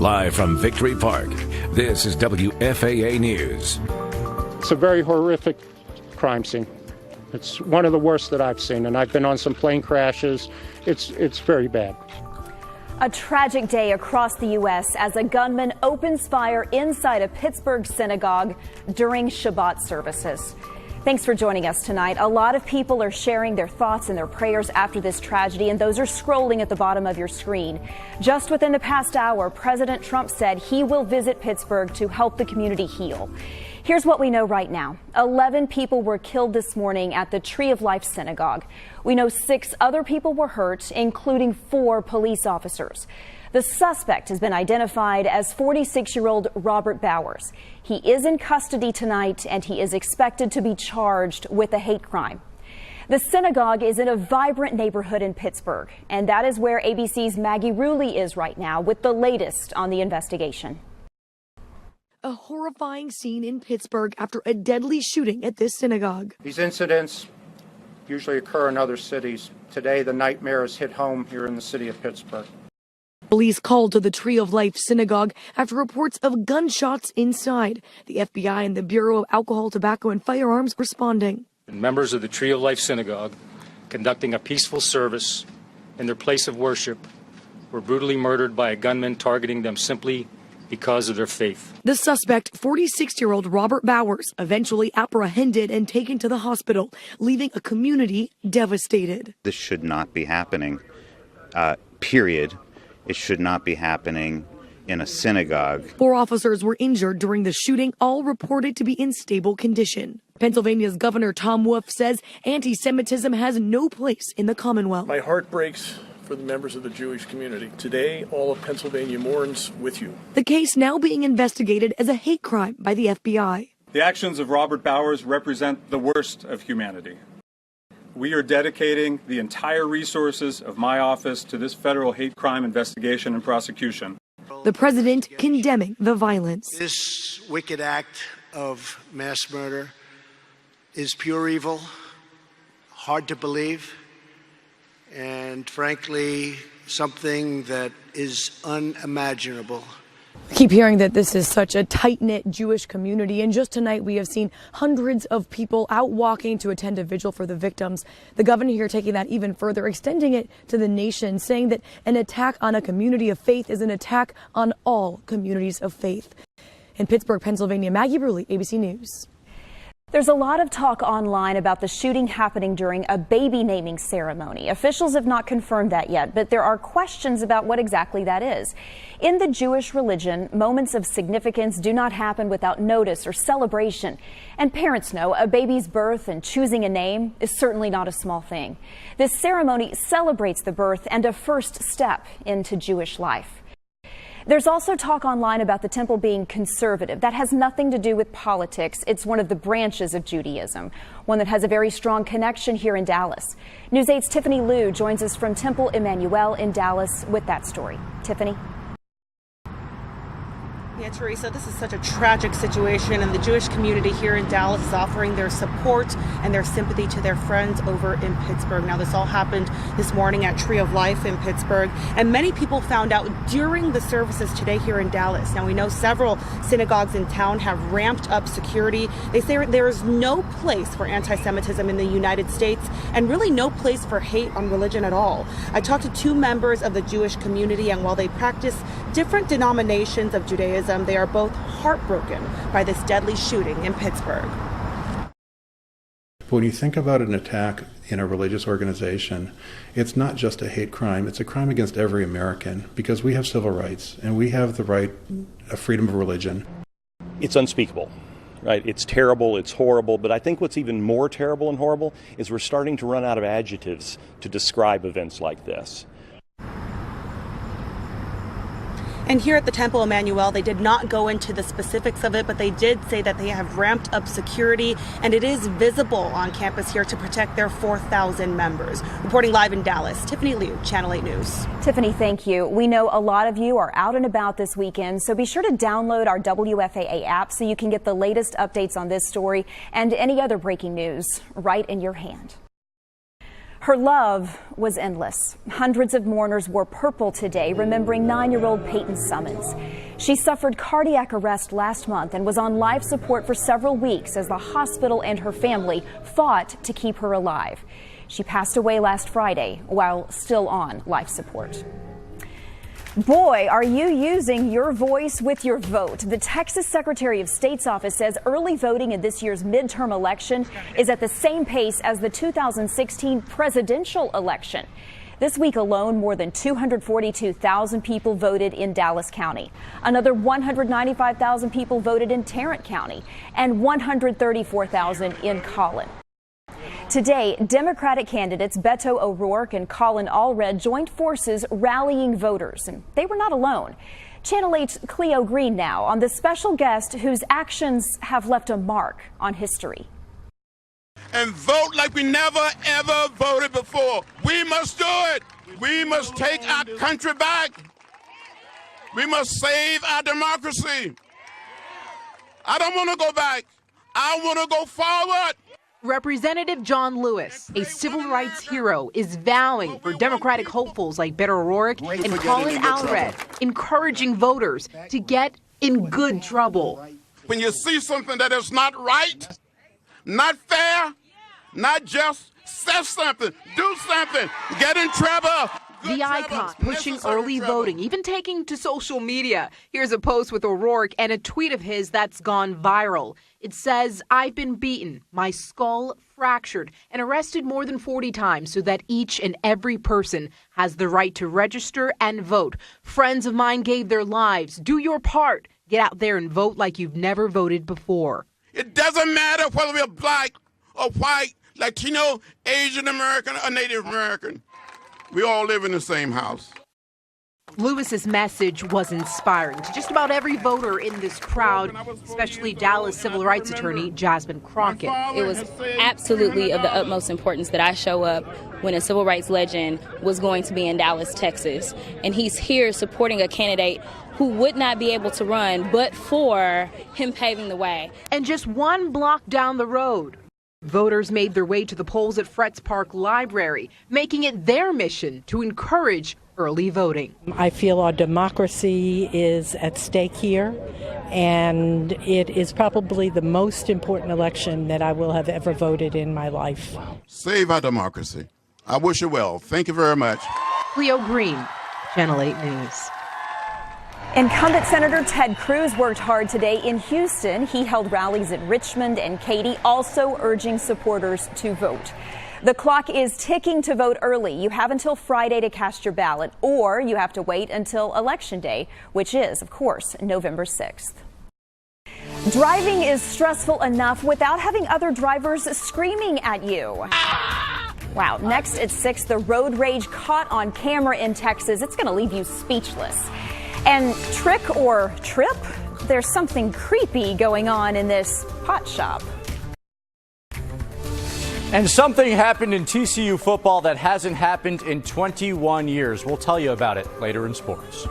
Live from Victory Park, this is WFAA News. It's a very horrific crime scene. It's one of the worst that I've seen, and I've been on some plane crashes. It's very bad. A tragic day across the U.S. as a gunman opens fire inside a Pittsburgh synagogue during Shabbat services. Thanks for joining us tonight. A lot of people are sharing their thoughts and their prayers after this tragedy, and those are scrolling at the bottom of your screen. Just within the past hour, President Trump said he will visit Pittsburgh to help the community heal. Here's what we know right now. 11 people were killed this morning at the Tree of Life Synagogue. We know 6 other people were hurt, including 4 police officers. The suspect has been identified as 46-year-old Robert Bowers. He is in custody tonight, and he is expected to be charged with a hate crime. The synagogue is in a vibrant neighborhood in Pittsburgh, and that is where ABC's Maggie Rulli is right now with the latest on the investigation. A horrifying scene in Pittsburgh after a deadly shooting at this synagogue. These incidents usually occur in other cities. Today, the nightmare has hit home here in the city of Pittsburgh. Police called to the Tree of Life Synagogue after reports of gunshots inside. The FBI and the Bureau of Alcohol, Tobacco, and Firearms responding. Members of the Tree of Life Synagogue, conducting a peaceful service in their place of worship, were brutally murdered by a gunman targeting them simply because of their faith. The suspect, 46-year-old Robert Bowers, eventually apprehended and taken to the hospital, leaving a community devastated. This should not be happening, period. It should not be happening in a synagogue. 4 officers were injured during the shooting, all reported to be in stable condition. Pennsylvania's Governor Tom Wolf says anti-Semitism has no place in the Commonwealth. My heart breaks for the members of the Jewish community. Today, all of Pennsylvania mourns with you. The case now being investigated as a hate crime by the FBI. The actions of Robert Bowers represent the worst of humanity. We are dedicating the entire resources of my office to this federal hate crime investigation and prosecution. The president condemning the violence. This wicked act of mass murder is pure evil, hard to believe, and frankly, something that is unimaginable. I keep hearing that this is such a tight-knit Jewish community, and just tonight we have seen hundreds of people out walking to attend a vigil for the victims. The governor here taking that even further, extending it to the nation, saying that an attack on a community of faith is an attack on all communities of faith. In Pittsburgh, Pennsylvania, Maggie Rulli, ABC News. There's a lot of talk online about the shooting happening during a baby naming ceremony. Officials have not confirmed that yet, but there are questions about what exactly that is. In the Jewish religion, moments of significance do not happen without notice or celebration. And parents know a baby's birth and choosing a name is certainly not a small thing. This ceremony celebrates the birth and a first step into Jewish life. There's also talk online about the temple being conservative. That has nothing to do with politics. It's one of the branches of Judaism, one that has a very strong connection here in Dallas. News 8's Tiffany Liu joins us from Temple Emmanuel in Dallas with that story. Tiffany. Yeah, Teresa, this is such a tragic situation, and the Jewish community here in Dallas is offering their support and their sympathy to their friends over in Pittsburgh. Now, this all happened this morning at Tree of Life in Pittsburgh, and many people found out during the services today here in Dallas. Now, we know several synagogues in town have ramped up security. They say there is no place for anti-Semitism in the United States, and really no place for hate on religion at all. I talked to 2 members of the Jewish community, and while they practice different denominations of Judaism, they are both heartbroken by this deadly shooting in Pittsburgh. When you think about an attack in a religious organization, it's not just a hate crime, it's a crime against every American, because we have civil rights and we have the right of freedom of religion. It's unspeakable, right? It's terrible, it's horrible, but I think what's even more terrible and horrible is we're starting to run out of adjectives to describe events like this. And here at the Temple Emmanuel, they did not go into the specifics of it, but they did say that they have ramped up security, and it is visible on campus here to protect their 4,000 members. Reporting live in Dallas, Tiffany Liu, Channel 8 News. Tiffany, thank you. We know a lot of you are out and about this weekend, so be sure to download our WFAA app so you can get the latest updates on this story and any other breaking news right in your hand. Her love was endless. Hundreds of mourners wore purple today, remembering 9-year-old Peyton Summons. She suffered cardiac arrest last month and was on life support for several weeks as the hospital and her family fought to keep her alive. She passed away last Friday while still on life support. Boy, are you using your voice with your vote. The Texas Secretary of State's office says early voting in this year's midterm election is at the same pace as the 2016 presidential election. This week alone, more than 242,000 people voted in Dallas County. Another 195,000 people voted in Tarrant County and 134,000 in Collin. Today, Democratic candidates Beto O'Rourke and Colin Allred joined forces rallying voters, and they were not alone. Channel 8's Cleo Green now on the special guest whose actions have left a mark on history. And vote like we never, ever voted before. We must do it. We must take our country back. We must save our democracy. I don't want to go back. I want to go forward. Representative John Lewis, a civil rights hero, is vowing for Democratic hopefuls like Beto O'Rourke and Colin Allred, encouraging voters to get in good trouble. When you see something that is not right, not fair, not just, say something, do something, get in trouble. The icon pushing early voting, even taking to social media. Here's a post with O'Rourke and a tweet of his that's gone viral. It says, "I've been beaten, my skull fractured, and arrested more than 40 times so that each and every person has the right to register and vote. Friends of mine gave their lives. Do your part. Get out there and vote like you've never voted before." It doesn't matter whether we're black or white, Latino, Asian American, or Native American. We all live in the same house. Lewis's message was inspiring to just about every voter in this crowd, especially Dallas civil rights attorney Jasmine Crockett. It was absolutely of the utmost importance that I show up when a civil rights legend was going to be in Dallas, Texas. And he's here supporting a candidate who would not be able to run but for him paving the way. And just one block down the road, voters made their way to the polls at Fretz Park Library, making it their mission to encourage early voting. I feel our democracy is at stake here, and it is probably the most important election that I will have ever voted in my life. Save our democracy. I wish you well. Thank you very much. Cleo Green, Channel 8 News. Incumbent Senator Ted Cruz worked hard today in Houston. He held rallies at Richmond and Katy, also urging supporters to vote. The clock is ticking to vote early. You have until Friday to cast your ballot, or you have to wait until Election Day, which is, of course, November 6th. Driving is stressful enough without having other drivers screaming at you. Wow. Next at 6, the road rage caught on camera in Texas. It's going to leave you speechless. And trick or trip? There's something creepy going on in this pot shop. And something happened in TCU football that hasn't happened in 21 years. We'll tell you about it later in sports.